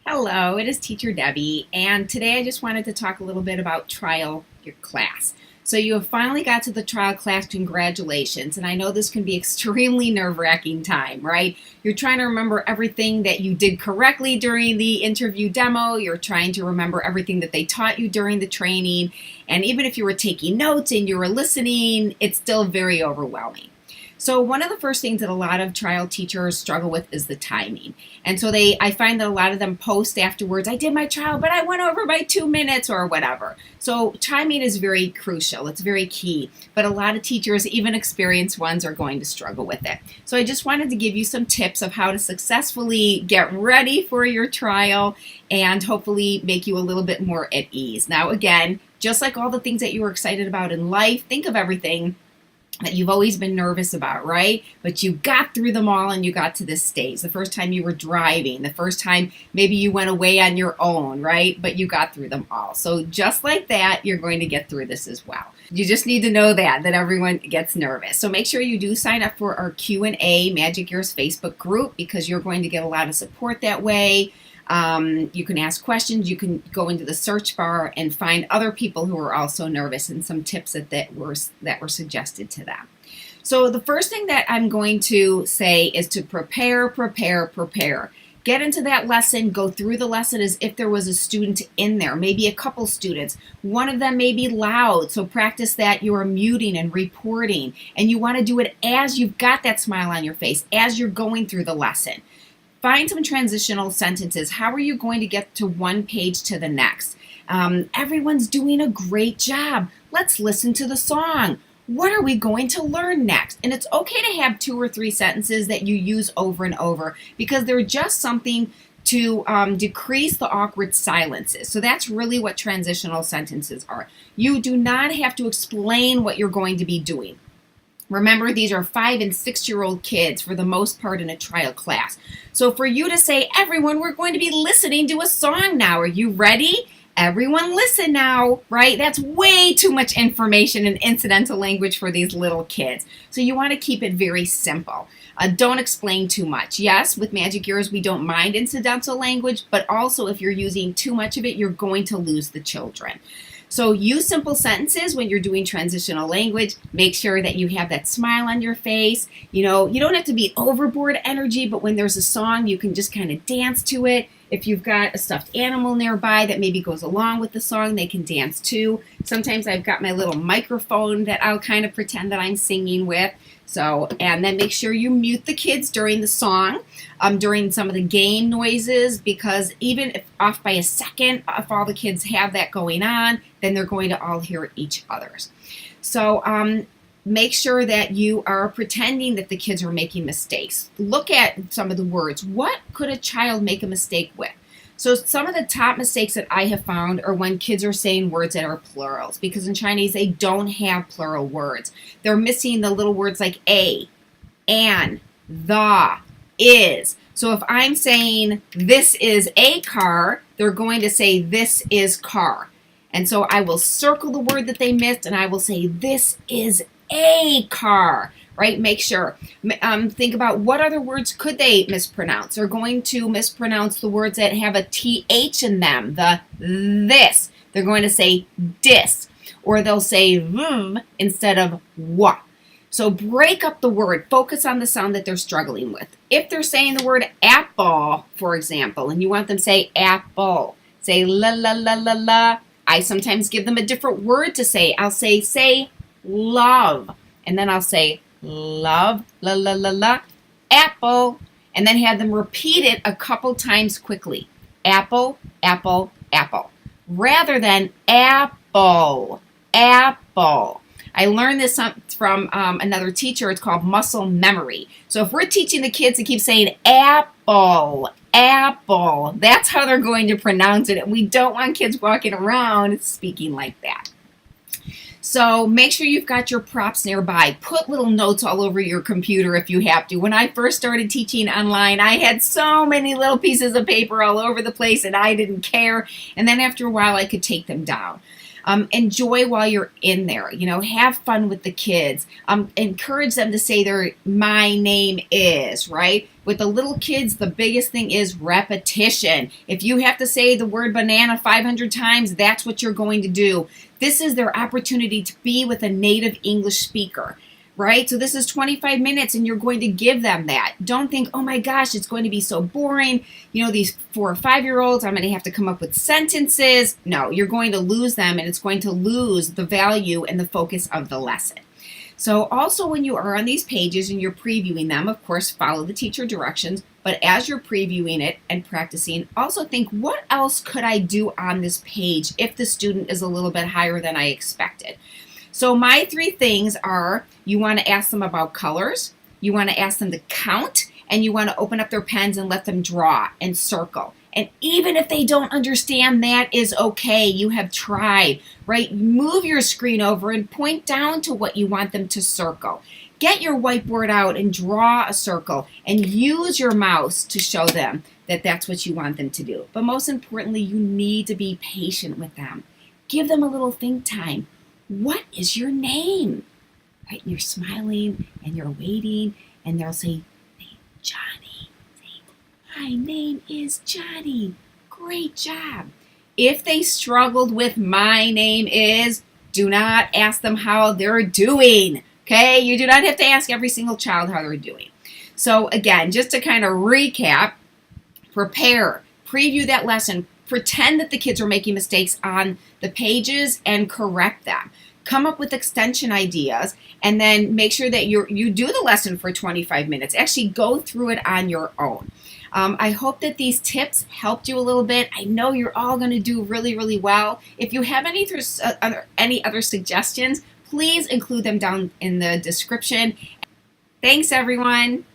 Hello, it is Teacher Debbie, and today I just wanted to talk a little bit about trial your class. So you have finally got to the trial class, congratulations, and I know this can be extremely nerve-wracking time, right? You're trying to remember everything that you did correctly during the interview demo, you're trying to remember everything that they taught you during the training, and even if you were taking notes and you were listening, it's still very overwhelming. So one of the first things that a lot of trial teachers struggle with is the timing. And so I find that a lot of them post afterwards, I did my trial, but I went over by 2 minutes or whatever. So timing is very crucial. It's very key. But a lot of teachers, even experienced ones, are going to struggle with it. So I just wanted to give you some tips of how to successfully get ready for your trial and hopefully make you a little bit more at ease. Now, again, just like all the things that you were excited about in life, think of everything that you've always been nervous about, right? But you got through them all and you got to this stage. The first time you were driving, the first time maybe you went away on your own, right? But you got through them all. So just like that, you're going to get through this as well. You just need to know that everyone gets nervous. So make sure you do sign up for our Q&A Magic Years Facebook group because you're going to get a lot of support that way. You can ask questions, you can go into the search bar and find other people who are also nervous and some tips that were suggested to them. So the first thing that I'm going to say is to prepare. Get into that lesson, go through the lesson as if there was a student in there, maybe a couple students. One of them may be loud, so practice that you are muting and reporting. And you want to do it as you've got that smile on your face, as you're going through the lesson. Find some transitional sentences. How are you going to get to one page to the next? Everyone's doing a great job. Let's listen to the song. What are we going to learn next? And it's okay to have 2 or 3 sentences that you use over and over because they're just something to decrease the awkward silences. So that's really what transitional sentences are. You do not have to explain what you're going to be doing. Remember, these are 5- and 6-year-old kids for the most part in a trial class. So for you to say, everyone, we're going to be listening to a song now. Are you ready? Everyone listen now, right? That's way too much information and incidental language for these little kids. So you want to keep it very simple. Don't explain too much. Yes, with Magic Years, we don't mind incidental language, but also if you're using too much of it, you're going to lose the children. So use simple sentences when you're doing transitional language. Make sure that you have that smile on your face. You know, you don't have to be overboard energy, but when there's a song, you can just kind of dance to it. If you've got a stuffed animal nearby that maybe goes along with the song, they can dance too. Sometimes I've got my little microphone that I'll kind of pretend that I'm singing with. So, and then make sure you mute the kids during the song, during some of the game noises, because even if off by a second, if all the kids have that going on, then they're going to all hear each other's. So make sure that you are pretending that the kids are making mistakes. Look at some of the words. What could a child make a mistake with? So some of the top mistakes that I have found are when kids are saying words that are plurals, because in Chinese they don't have plural words. They're missing the little words like a, an, the, is. So if I'm saying this is a car, they're going to say this is car. And so I will circle the word that they missed and I will say this is a car. Right? Make sure. Think about what other words could they mispronounce. They're going to mispronounce the words that have a TH in them. The this. They're going to say dis. Or they'll say instead of wa. So break up the word. Focus on the sound that they're struggling with. If they're saying the word apple, for example, and you want them to say apple, say la la la la la. I sometimes give them a different word to say. I'll say love. And then I'll say love, la la la la, apple, and then have them repeat it a couple times quickly. Apple, apple, apple. Rather than apple, apple. I learned this from another teacher. It's called muscle memory. So if we're teaching the kids to keep saying apple, apple, that's how they're going to pronounce it. And we don't want kids walking around speaking like that. So make sure you've got your props nearby. Put little notes all over your computer if you have to. When I first started teaching online, I had so many little pieces of paper all over the place and I didn't care. And then after a while, I could take them down. Enjoy while you're in there. Have fun with the kids. Encourage them to say my name is, right? With the little kids, the biggest thing is repetition. If you have to say the word banana 500 times, that's what you're going to do. This is their opportunity to be with a native English speaker, right? So this is 25 minutes and you're going to give them that. Don't think, oh my gosh, it's going to be so boring. These 4 or 5-year-olds, I'm going to have to come up with sentences. No, you're going to lose them and it's going to lose the value and the focus of the lesson. So also when you are on these pages and you're previewing them, of course, follow the teacher directions. But as you're previewing it and practicing, also think, what else could I do on this page if the student is a little bit higher than I expected? So my 3 things are, you want to ask them about colors, you want to ask them to count, and you want to open up their pens and let them draw and circle. And even if they don't understand, that is okay. You have tried, right? Move your screen over and point down to what you want them to circle. Get your whiteboard out and draw a circle and use your mouse to show them that that's what you want them to do. But most importantly, you need to be patient with them. Give them a little think time. What is your name? Right? You're smiling and you're waiting and they'll say, Johnny. Say, my name is Johnny. Great job. If they struggled with my name is, do not ask them how they're doing. Okay? You do not have to ask every single child how they're doing. So again, just to kind of recap, prepare, preview that lesson, pretend that the kids are making mistakes on the pages and correct them. Come up with extension ideas and then make sure that you do the lesson for 25 minutes. Actually go through it on your own. I hope that these tips helped you a little bit. I know you're all going to do really, really well. If you have any other suggestions, please include them down in the description. Thanks, everyone.